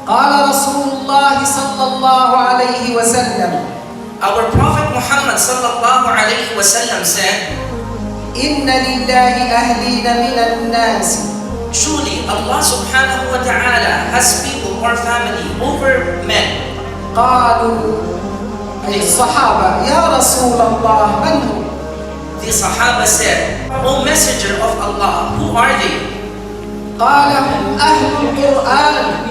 قال رسول الله صلى الله عليه وسلم. Our Prophet Muhammad sallallahu alayhi wa sallam said, إن لله أهلين من الناس. truly Allah subhanahu wa ta'ala has people or family over men. قالوا أي الصحابة يا رسول الله من هم؟ The Sahaba said, O Messenger of Allah, who are they? قال هم أهل القرآن.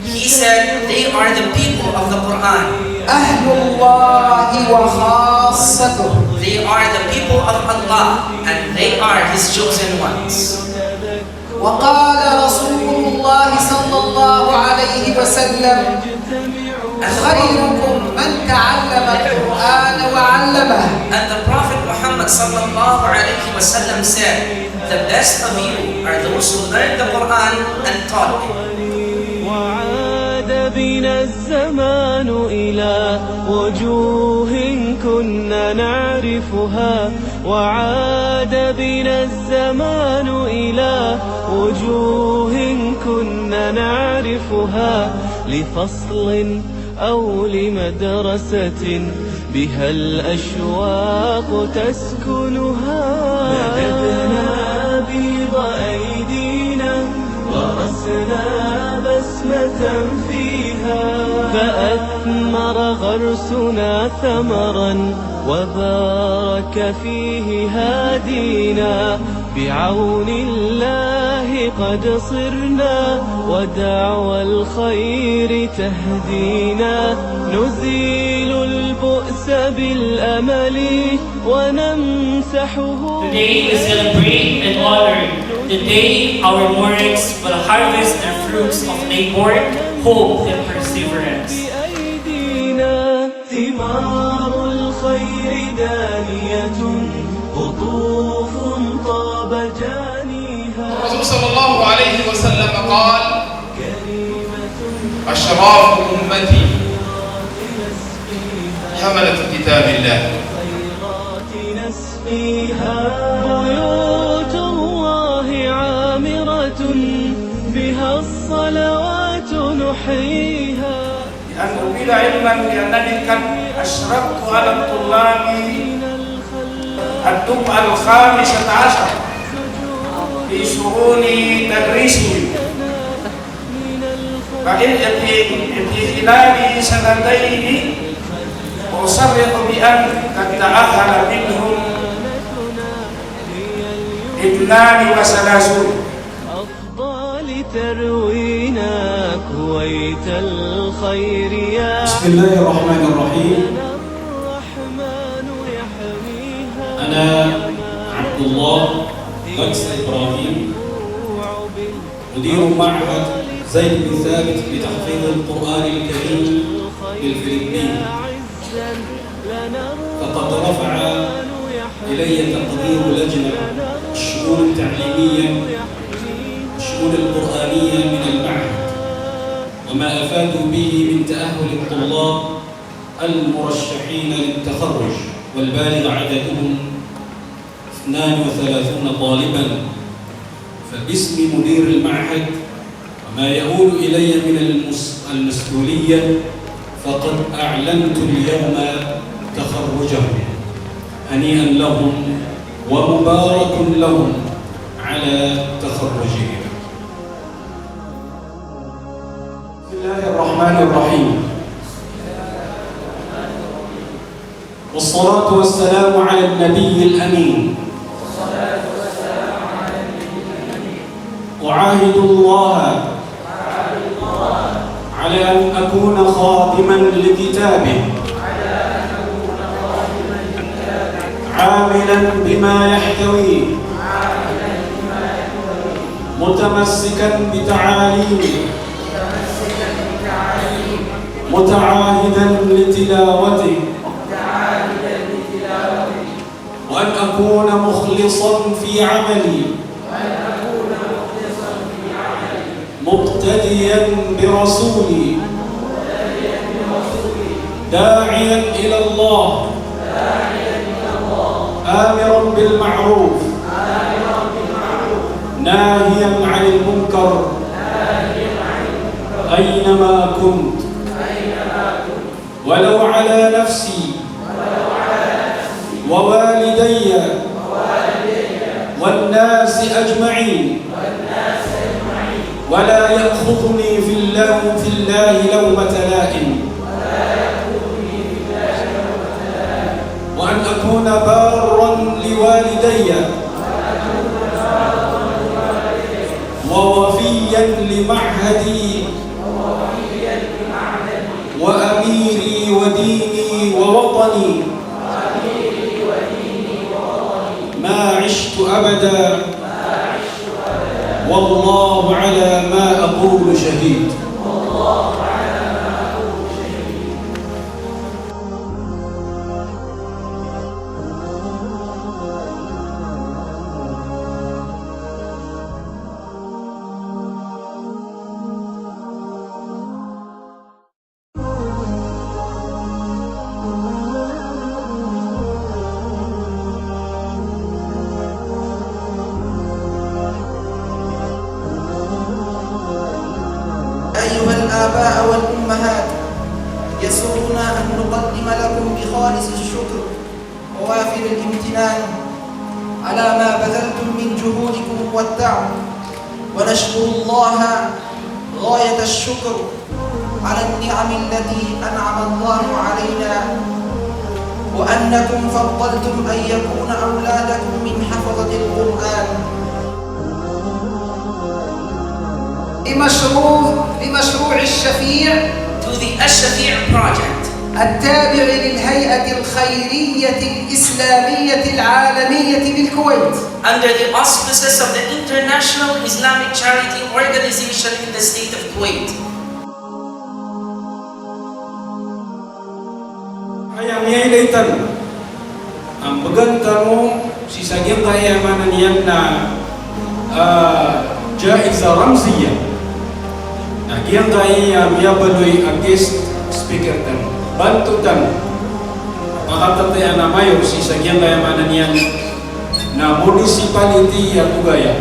He said, they are the people of the Quran. أهل الله وخاصته. They are the people of Allah and they are His chosen ones. وقال رسول الله صلى الله عليه وسلم خيركم من تعلم القرآن وعلمه. And the Prophet Muhammad sallallahu alayhi wa sallam said, the best of you are those who learn the Quran and taught it. وعاد بنا الزمان إلى وجوه كنا نعرفها وعاد بنا الزمان إلى وجوه كنا نعرفها لفصل أو لمدرسة بها الأشواق تسكنها مددنا بيض أيدينا غرسنا بسمة فيها فأثمر غرسنا ثمرا وبارك فيه هادينا بعون الله قد صرنا ودعوى الخير تهدينا نزيل البؤس بالأمل ونمسحه. Today we celebrate and honor the day our Murex will harvest their fruits of labor, hope and perseverance. بأيدينا ثمار الخير دانية قطوف طاب جانيها. الرسول صلى الله عليه وسلم قال أشراف أمتي حملة كتاب الله. بيوت الله عامرة بها الصلوات نحييها. أن أبيد علما بأنني قد أشرفت على الطلاب الدفعة الخامسة عشر في شؤون تدريسهم فإن في خلال سنتين أصرح بأن قد تأهل منهم 32. أفضل تروينا كويت الخير يا بسم الله الرحمن الرحيم. الرحمن يحميها. أنا عبد الله لكس إبراهيم مدير معهد زيد بن ثابت لتحفيظ القرآن الكريم للفلبين. فقد رفع إلي تقرير لجنة الشؤون التعليمية والشؤون القرآنية من المعهد وما أفادوا به من تأهل الطلاب المرشحين للتخرج والبالغ عددهم 32 طالبا. فباسم مدير المعهد وما يؤول إلي من المسؤولية فقد أعلنت اليوم تخرجهم. هنيئا لهم ومبارك لهم على تخرجهم. بسم الله الرحمن الرحيم. والصلاة والسلام على النبي الأمين. أعاهد الله على أن أكون خادما لكتابه عاملا بما يحتويه متمسكا بتعاليمه متعاهدا لتلاوته وأن أكون مخلصا في عملي مقتديا برسولي داعيا إلى الله آمرا بالمعروف ناهيا عن المنكر أينما كنت ولو على نفسي ووالدي والناس أجمعين ولا يأخذني في الله لومة لائم وأن أكون بارا لوالدي ووفيا لمعهدي وأميري وديني ووطني ما عشت أبدا والله على ما أقول شهيد. أيها الآباء والأمهات، يسرنا أن نقدم لكم بخالص الشكر ووافر الامتنان على ما بذلتم من جهودكم والتعب، ونشكر الله غاية الشكر على النعم التي أنعم الله علينا، وأنكم فضلتم أن يكون أولادكم من حفظة القرآن. لمشروع الشفيع to the Ash-Shafi' project التابع للهيئة الخيرية الإسلامية العالمية بالكويت under the auspices of the International Islamic Charity Organization in the state of Kuwait. Ayam yaitan ang bagantano si sagyang kayamanan yan na jaiza ramziya nagyang kayam yabaloy agist speaker tan bantu tan makatataya na mayor si sagyang kayamanan yan na municipality at Tugaya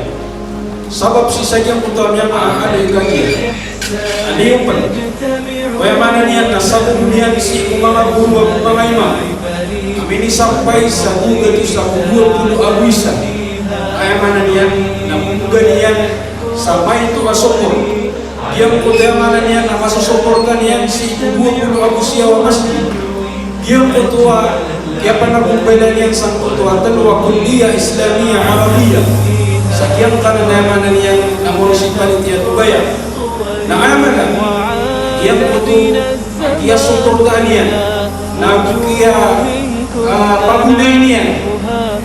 sabab si sagyang utamnya maaali kanya ano yung pan kayamanan yan na sabab niyan si mga guru at mga imam kami ni sampai sa buga di sa 20 abisa kayamanan yan na buga niyan sa may itu kasopor yang kayamanan yan na masusuportan yan si 20 abusiya wa masjid yang ketua kaya panagumbaylan yan sa ketua talwa kuliah Islamiyah Arabiyah sakyang kanayamanan yan na municipality at Tugaya na amanan yang ketua kaya suportan yan na kaya pagunay niyan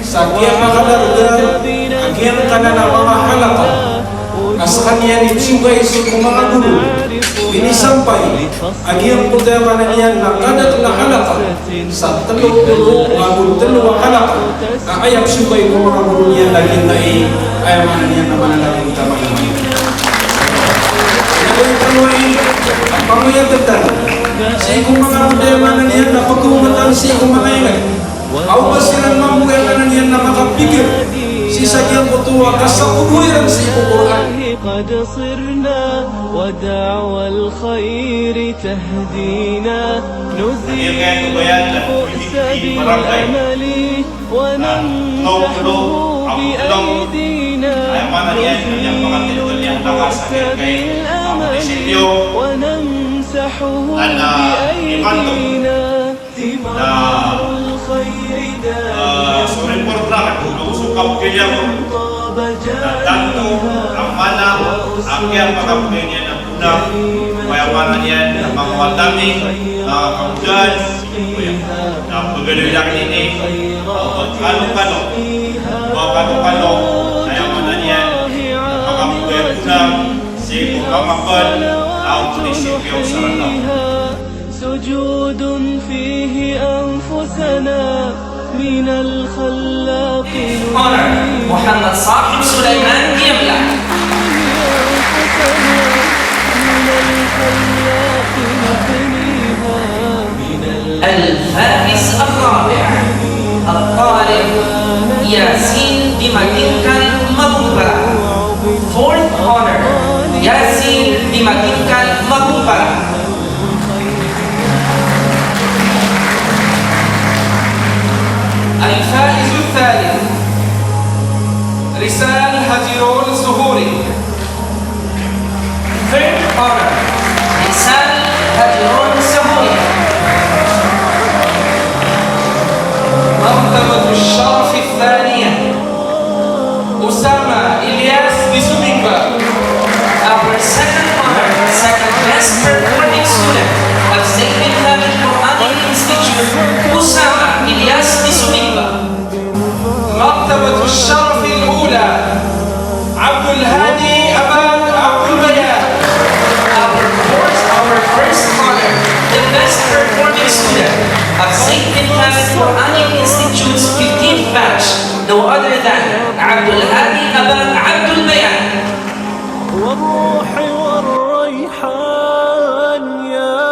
sakyang makalarga agyang kanana mga halaka asakan niyan itsugay sa mga guru binisampay agyang kayamanan yan na kadat na halaka sa talo-talo magul-talo halaka na ayap sugay ko mga guru niyan laging na kayamanan yan na manalaging tamang-tamang nagawin taluay ang pangayagatan sa ikong mga kayamanan yan na pagkumatan sa ikong mga ingay au basiran mamukayamanan yan na makapikir si sagyang kutuwa kasakubuhiran sa ikong Quran قد صرنا ودعوى الخير تهدينا نزيل البؤس بالأمل ونمسحه بأيدينا نزيل البؤس بالأمل ونمسحه بأيدينا ثمار الخير دائما Tentu amanah akhir pagkapunin ng punang kayamanan yan na mangawatami kemudian na paggalulang ini kano-kano kayamanan yan na pagkapunin punang si Pagkamakon ang munisipyo sa Ranao. سجود فيه أنفسنا من الخلاق Honor Muhammad Sahib Sulaiman Diamla. الفائز الرابع الطالب ياسين Dimatingkan Magubra. Fourth honor Yasin Dimatingkan Magubra. إحسان هجرون الزهوري. Third honor, Ihsan Hajirun Zuhuri. مرتبة الشرف الثانية أسامة إلياس بسوميكا. Our second honor, second best performing student of Zayd bin Thabit Quranic Institute, Usama Ilyas Bisumimba. مرتبة الشرف الأولى عبد الهادي أبان عبد البيان. Our first honor, the best performing student of Zayd bin Thabit Quranic Institute's 15th batch, no other than Abdul Hadi Aban Abdul Bayan. والروح والريحان يا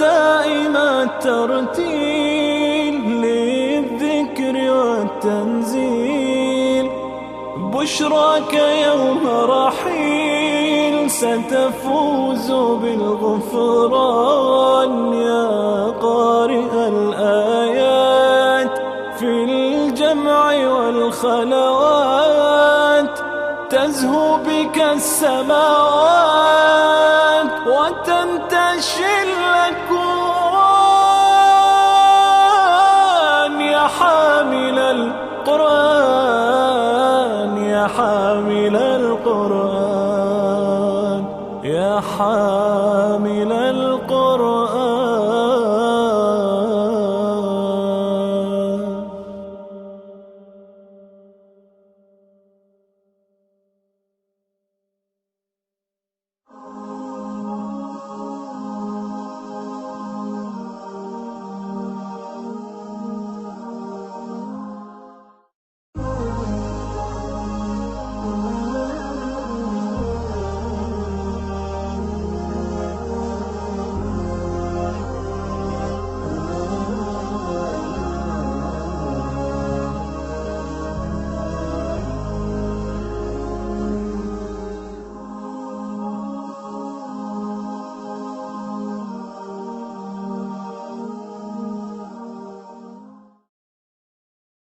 دائم الترتيل للذكر والتنزيل، بشراك يوم رحيل ستفوز بالغفران يا قارئ الآيات في الجمع والخلوات، تزهو بك السماوات وتنتشي الأكوان يا حامل القرآن يا حامل القرآن يا حامل